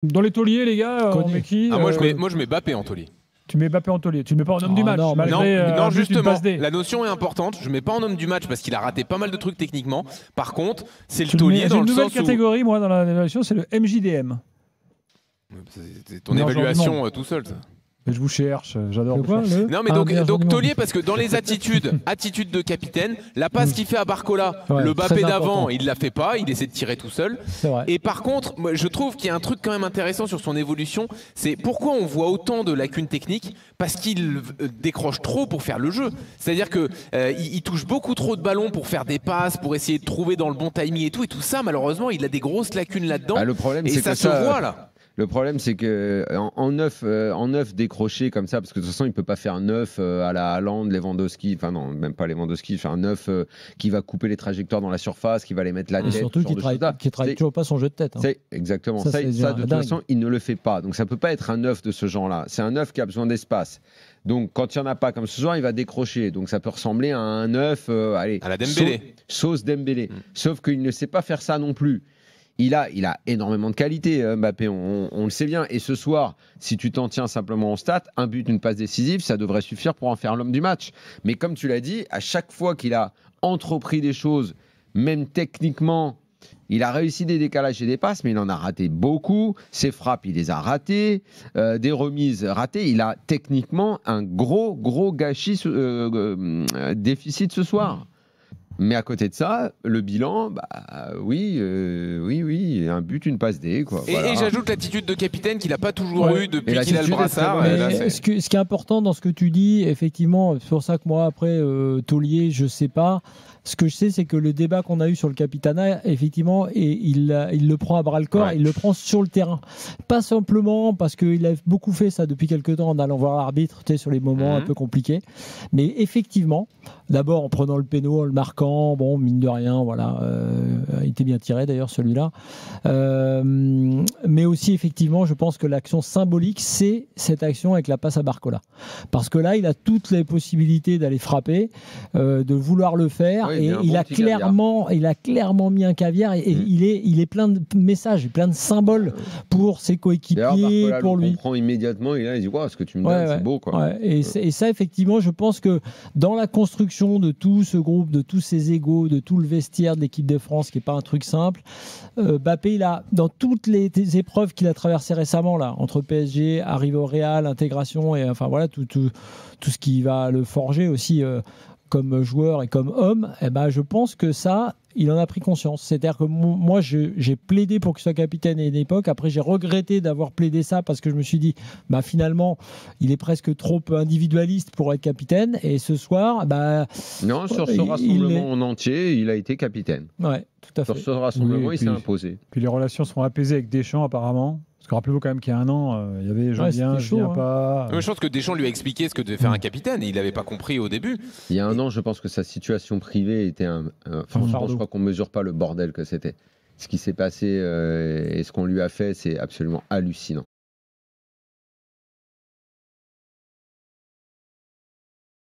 Dans les tauliers, les gars, on met qui moi, je mets Mbappé en taulier. Tu mets Mbappé en taulier. Tu ne mets pas en homme du match. Non, justement, la notion est importante. Je ne mets pas en homme du match parce qu'il a raté pas mal de trucs techniquement. Par contre, c'est le taulier dans le sens où... J'ai une nouvelle catégorie, moi, dans l'évaluation, c'est le MJDM. C'est ton évaluation tout seul, ça. Je vous cherche, j'adore. Non mais donc taulier, parce que dans les attitudes de capitaine, la passe qu'il fait à Barcola, le Mbappé d'avant, il la fait pas, il essaie de tirer tout seul. Et par contre, moi, je trouve qu'il y a un truc quand même intéressant sur son évolution, c'est pourquoi on voit autant de lacunes techniques, parce qu'il décroche trop pour faire le jeu. C'est-à-dire que il touche beaucoup trop de ballons pour faire des passes, pour essayer de trouver dans le bon timing et tout ça, malheureusement, il a des grosses lacunes là-dedans. Le problème, et ça se voit là. Le problème, c'est que en neuf décroché comme ça, parce que de toute façon, il peut pas faire neuf à la Haaland, Lewandowski, enfin non, même pas Lewandowski, faire neuf qui va couper les trajectoires dans la surface, qui va les mettre la tête. Surtout qu'il travaille toujours pas son jeu de tête. C'est exactement ça. De toute façon, il ne le fait pas. Donc ça peut pas être un neuf de ce genre-là. C'est un neuf qui a besoin d'espace. Donc quand il n'y en a pas comme ce soir, il va décrocher. Donc ça peut ressembler à un neuf, à la Dembélé. Sauce Dembélé. Sauf qu'il ne sait pas faire ça non plus. Il a énormément de qualité, Mbappé, on le sait bien. Et ce soir, si tu t'en tiens simplement au stats, un but, une passe décisive, ça devrait suffire pour en faire l'homme du match. Mais comme tu l'as dit, à chaque fois qu'il a entrepris des choses, même techniquement, il a réussi des décalages et des passes, mais il en a raté beaucoup. Ses frappes, il les a ratées. Des remises ratées. Il a techniquement un gros gâchis, déficit ce soir. Mais à côté de ça, le bilan, oui, un but, une passe D. Quoi. Et j'ajoute l'attitude de capitaine qu'il n'a pas toujours eu depuis qu'il a le brassard. Ce qui est important dans ce que tu dis, effectivement, c'est pour ça que moi, après, taulier, je ne sais pas. Ce que je sais, c'est que le débat qu'on a eu sur le capitanat, effectivement, il le prend à bras-le-corps, il le prend sur le terrain. Pas simplement parce qu'il a beaucoup fait ça depuis quelques temps en allant voir l'arbitre sur les moments un peu compliqués. Mais effectivement, d'abord en prenant le péno, en le marquant, bon, mine de rien, voilà, il était bien tiré d'ailleurs celui-là. Mais aussi, effectivement, je pense que l'action symbolique, c'est cette action avec la passe à Barcola. Parce que là, il a toutes les possibilités d'aller frapper, de vouloir le faire. Oui, et il a clairement mis un caviar et il est plein de messages, plein de symboles pour ses coéquipiers, pour lui. Il comprend immédiatement et là il dit wow, ce que tu me donnes, c'est beau quoi. Et ça effectivement, je pense que dans la construction de tout ce groupe, de tous ces égos, de tout le vestiaire de l'équipe de France, qui n'est pas un truc simple, Mbappé, il a dans toutes les épreuves qu'il a traversées récemment là, entre PSG, arrivée au Real, intégration et enfin voilà tout ce qui va le forger aussi. Comme joueur et comme homme, je pense que ça, il en a pris conscience. C'est-à-dire que moi, j'ai plaidé pour qu'il soit capitaine à une époque. Après, j'ai regretté d'avoir plaidé ça parce que je me suis dit, finalement, il est presque trop individualiste pour être capitaine. Et ce soir, non, sur ce rassemblement en entier, il a été capitaine. Ouais, tout à fait. Sur ce rassemblement, il s'est imposé. Puis les relations seront apaisées avec Deschamps, apparemment. Parce que rappelez-vous quand même qu'il y a un an, il y avait je viens pas. Je pense que Deschamps lui a expliqué ce que devait faire un capitaine et il n'avait pas compris au début. Il y a un an, je pense que sa situation privée était franchement, je crois qu'on ne mesure pas le bordel que c'était. Ce qui s'est passé et ce qu'on lui a fait, c'est absolument hallucinant.